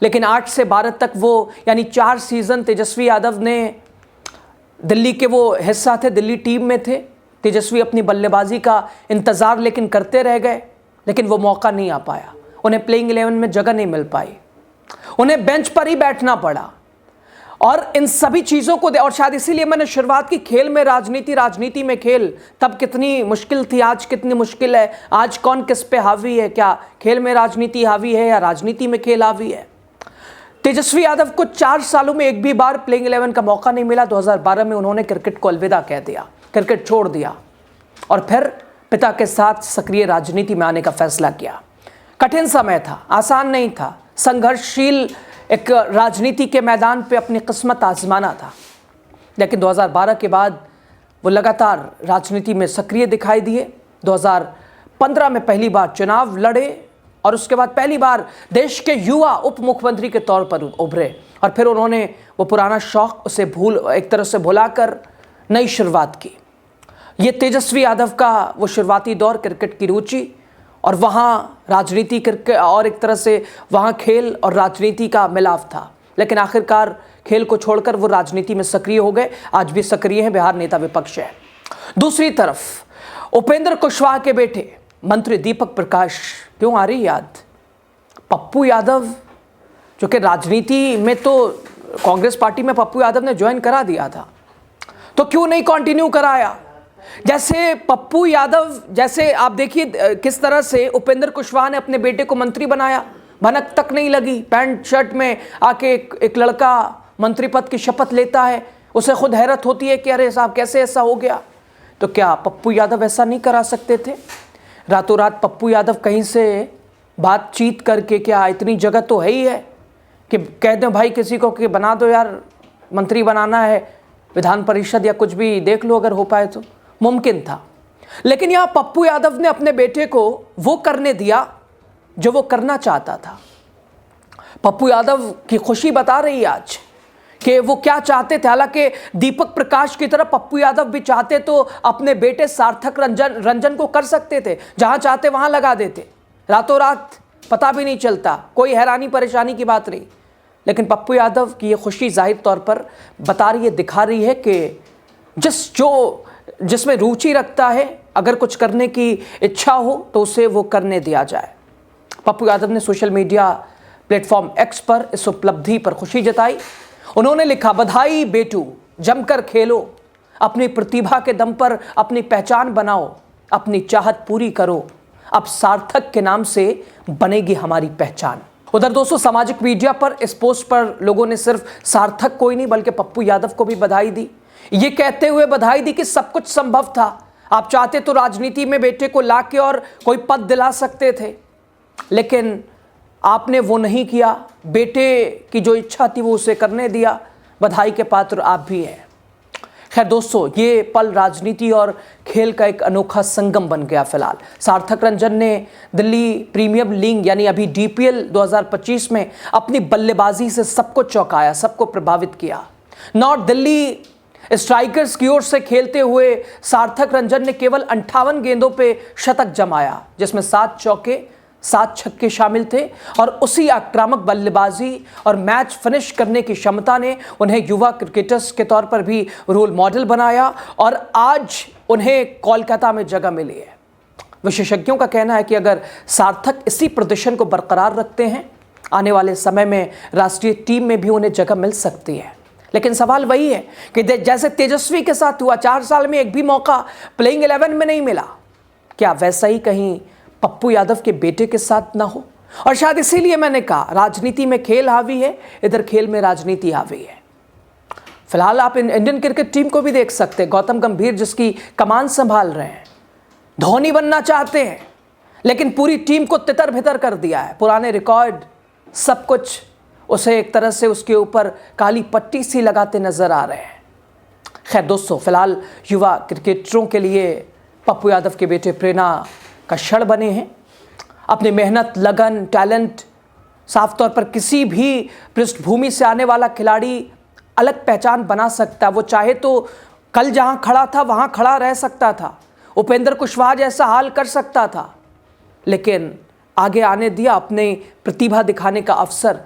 लेकिन 8 से 12 तक वो यानी 4 सीज़न तेजस्वी यादव ने दिल्ली के वो हिस्सा थे, दिल्ली टीम में थे। तेजस्वी अपनी बल्लेबाजी का इंतज़ार लेकिन करते रह गए, लेकिन वो मौका नहीं आ पाया। उन्हें प्लेइंग 11 में जगह नहीं मिल पाई, उन्हें बेंच पर ही बैठना पड़ा। और इन सभी चीज़ों को और शायद इसीलिए मैंने शुरुआत की, खेल में राजनीति, राजनीति में खेल। तब कितनी मुश्किल थी, आज कितनी मुश्किल है। आज कौन किस पे हावी है? क्या खेल में राजनीति हावी है या राजनीति में खेल हावी है? तेजस्वी यादव को 4 सालों में एक भी बार प्लेइंग 11 का मौका नहीं मिला। 2012 में उन्होंने क्रिकेट को अलविदा कह दिया, क्रिकेट छोड़ दिया और फिर पिता के साथ सक्रिय राजनीति में आने का फैसला किया। कठिन समय था, आसान नहीं था, संघर्षशील एक राजनीति के मैदान पे अपनी किस्मत आजमाना था। लेकिन 2012 के बाद वो लगातार राजनीति में सक्रिय दिखाई दिए। 2015 में पहली बार चुनाव लड़े और उसके बाद पहली बार देश के युवा उप मुख्यमंत्री के तौर पर उभरे। और फिर उन्होंने वो पुराना शौक उसे एक तरह से भुलाकर नई शुरुआत की। ये तेजस्वी यादव का वो शुरुआती दौर, क्रिकेट की रुचि और वहाँ राजनीति करके और एक तरह से वहाँ खेल और राजनीति का मिलाव था। लेकिन आखिरकार खेल को छोड़कर वो राजनीति में सक्रिय हो गए। आज भी सक्रिय हैं, बिहार नेता विपक्ष है। दूसरी तरफ उपेंद्र कुशवाहा के बेटे मंत्री दीपक प्रकाश, क्यों आ रही याद? पप्पू यादव, जो कि राजनीति में तो कांग्रेस पार्टी में पप्पू यादव ने ज्वाइन करा दिया था, तो क्यों नहीं कंटिन्यू कराया? जैसे पप्पू यादव, जैसे आप देखिए किस तरह से उपेंद्र कुशवाहा ने अपने बेटे को मंत्री बनाया, भनक तक नहीं लगी। पैंट शर्ट में आके एक लड़का मंत्री पद की शपथ लेता है, उसे खुद हैरत होती है कि अरे साहब कैसे ऐसा हो गया। तो क्या पप्पू यादव ऐसा नहीं करा सकते थे? रातों रात पप्पू यादव कहीं से बातचीत करके, क्या इतनी जगह तो है ही है कि कह दें भाई किसी को कि बना दो यार, मंत्री बनाना है, विधान परिषद या कुछ भी देख लो अगर हो पाए तो? मुमकिन था। लेकिन यहाँ पप्पू यादव ने अपने बेटे को वो करने दिया जो वो करना चाहता था। पप्पू यादव की खुशी बता रही है आज कि वो क्या चाहते थे। हालांकि दीपक प्रकाश की तरह पप्पू यादव भी चाहते तो अपने बेटे सार्थक रंजन को कर सकते थे, जहां चाहते वहां लगा देते, रातों रात, पता भी नहीं चलता, कोई हैरानी परेशानी की बात नहीं। लेकिन पप्पू यादव की ये खुशी जाहिर तौर पर बता रही है, दिखा रही है कि जिसमें रुचि रखता है, अगर कुछ करने की इच्छा हो तो उसे वो करने दिया जाए। पप्पू यादव ने सोशल मीडिया प्लेटफॉर्म एक्स पर इस उपलब्धि पर खुशी जताई। उन्होंने लिखा, बधाई बेटू, जमकर खेलो, अपनी प्रतिभा के दम पर अपनी पहचान बनाओ, अपनी चाहत पूरी करो, अब सार्थक के नाम से बनेगी हमारी पहचान। उधर दोस्तों सामाजिक मीडिया पर इस पोस्ट पर लोगों ने सिर्फ सार्थक को ही नहीं बल्कि पप्पू यादव को भी बधाई दी। ये कहते हुए बधाई दी कि सब कुछ संभव था, आप चाहते तो राजनीति में बेटे को लाके और कोई पद दिला सकते थे, लेकिन आपने वो नहीं किया। बेटे की जो इच्छा थी वो उसे करने दिया। बधाई के पात्र आप भी हैं। खैर दोस्तों, ये पल राजनीति और खेल का एक अनोखा संगम बन गया। फिलहाल सार्थक रंजन ने दिल्ली प्रीमियर लीग यानी अभी DPL 2025 में अपनी बल्लेबाजी से सबको चौंकाया, सबको प्रभावित किया। नॉर्थ दिल्ली स्ट्राइकर्स की ओर से खेलते हुए सार्थक रंजन ने केवल 58 गेंदों पे शतक जमाया, जिसमें 7 चौके 7 छक्के शामिल थे। और उसी आक्रामक बल्लेबाजी और मैच फिनिश करने की क्षमता ने उन्हें युवा क्रिकेटर्स के तौर पर भी रोल मॉडल बनाया और आज उन्हें कोलकाता में जगह मिली है। विशेषज्ञों का कहना है कि अगर सार्थक इसी प्रदर्शन को बरकरार रखते हैं, आने वाले समय में राष्ट्रीय टीम में भी उन्हें जगह मिल सकती है। लेकिन सवाल वही है कि जैसे तेजस्वी के साथ हुआ, 4 साल में एक भी मौका प्लेइंग 11 में नहीं मिला, क्या वैसा ही कहीं पप्पू यादव के बेटे के साथ ना हो? और शायद इसीलिए मैंने कहा, राजनीति में खेल हावी है, इधर खेल में राजनीति हावी है। फिलहाल आप इंडियन क्रिकेट टीम को भी देख सकते हैं। गौतम गंभीर जिसकी कमान संभाल रहे हैं, धोनी बनना चाहते हैं, लेकिन पूरी टीम को तितर भितर कर दिया है। पुराने रिकॉर्ड, सब कुछ उसे एक तरह से उसके ऊपर काली पट्टी सी लगाते नजर आ रहे हैं। खैर दोस्तों, फिलहाल युवा क्रिकेटरों के लिए पप्पू यादव के बेटे प्रेरणा का क्षण बने हैं। अपनी मेहनत, लगन, टैलेंट, साफ तौर पर किसी भी पृष्ठभूमि से आने वाला खिलाड़ी अलग पहचान बना सकता है। वो चाहे तो कल जहां खड़ा था वहां खड़ा रह सकता था, उपेंद्र कुशवाहा जैसा हाल कर सकता था, लेकिन आगे आने दिया, अपने प्रतिभा दिखाने का अवसर।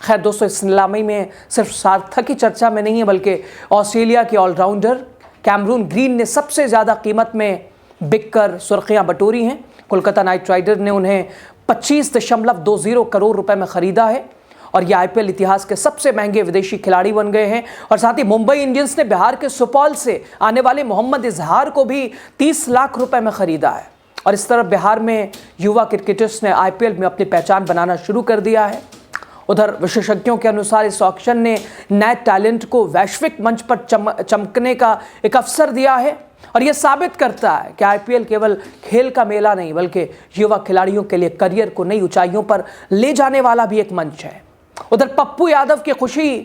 खैर दोस्तों, इस नीलामी में सिर्फ सार्थक ही चर्चा में नहीं है, बल्कि ऑस्ट्रेलिया के ऑलराउंडर कैमरून ग्रीन ने सबसे ज़्यादा कीमत में बिककर सुर्खियां बटोरी हैं। कोलकाता नाइट राइडर ने उन्हें 25.20 करोड़ रुपए में खरीदा है और ये आईपीएल इतिहास के सबसे महंगे विदेशी खिलाड़ी बन गए हैं। और साथ ही मुंबई इंडियंस ने बिहार के सुपौल से आने वाले मोहम्मद इजहार को भी 30 लाख रुपए में खरीदा है। और इस तरह बिहार में युवा क्रिकेटर्स ने आईपीएल में अपनी पहचान बनाना शुरू कर दिया है। उधर विशेषज्ञों के अनुसार इस ऑक्शन ने नए टैलेंट को वैश्विक मंच पर चमकने का एक अवसर दिया है और यह साबित करता है कि आईपीएल केवल खेल का मेला नहीं, बल्कि युवा खिलाड़ियों के लिए करियर को नई ऊंचाइयों पर ले जाने वाला भी एक मंच है। उधर पप्पू यादव की खुशी,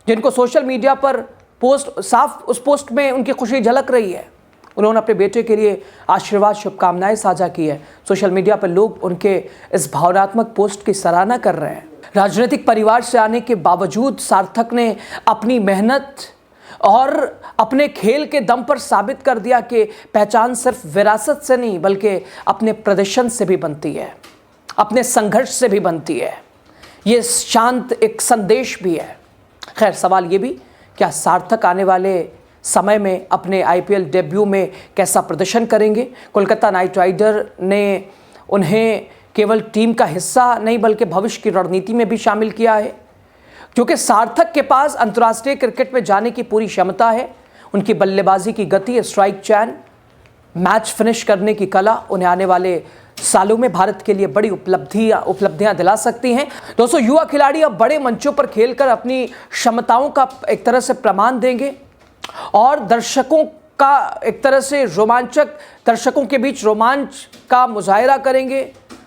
जिनको सोशल मीडिया पर उस पोस्ट में उनकी खुशी झलक रही है। उन्होंने अपने बेटे के लिए आशीर्वाद शुभकामनाएं साझा की है। सोशल मीडिया पर लोग उनके इस भावनात्मक पोस्ट की सराहना कर रहे हैं। राजनीतिक परिवार से आने के बावजूद सार्थक ने अपनी मेहनत और अपने खेल के दम पर साबित कर दिया कि पहचान सिर्फ विरासत से नहीं, बल्कि अपने प्रदर्शन से भी बनती है, अपने संघर्ष से भी बनती है। ये शांत एक संदेश भी है। खैर सवाल ये भी, क्या सार्थक आने वाले समय में अपने आईपीएल डेब्यू में कैसा प्रदर्शन करेंगे? कोलकाता नाइट राइडर ने उन्हें केवल टीम का हिस्सा नहीं, बल्कि भविष्य की रणनीति में भी शामिल किया है, क्योंकि सार्थक के पास अंतर्राष्ट्रीय क्रिकेट में जाने की पूरी क्षमता है। उनकी बल्लेबाजी की गति, स्ट्राइक चैन, मैच फिनिश करने की कला उन्हें आने वाले सालों में भारत के लिए बड़ी उपलब्धियां दिला सकती हैं। दोस्तों, युवा खिलाड़ी अब बड़े मंचों पर खेलकर अपनी क्षमताओं का एक तरह से प्रमाण देंगे और दर्शकों का एक तरह से दर्शकों के बीच रोमांच का मुजाहिरा करेंगे।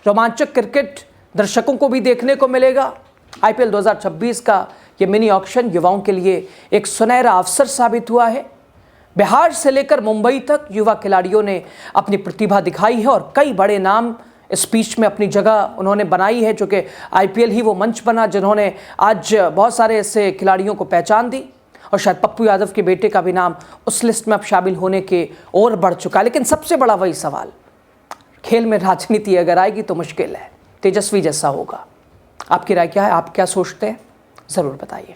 रोमांचक क्रिकेट दर्शकों को भी देखने को मिलेगा। आईपीएल 2026 का ये मिनी ऑक्शन युवाओं के लिए एक सुनहरा अवसर साबित हुआ है। बिहार से लेकर मुंबई तक युवा खिलाड़ियों ने अपनी प्रतिभा दिखाई है और कई बड़े नाम इस बीच में अपनी जगह उन्होंने बनाई है, जो कि आईपीएल ही वो मंच बना जिन्होंने आज बहुत सारे ऐसे खिलाड़ियों को पहचान दी। और शायद पप्पू यादव के बेटे का भी नाम उस लिस्ट में अब शामिल होने के और बढ़ चुका है। लेकिन सबसे बड़ा वही सवाल, खेल में राजनीति अगर आएगी तो मुश्किल है। तेजस्वी जैसा होगा। आपकी राय क्या है? आप क्या सोचते हैं? ज़रूर बताइए।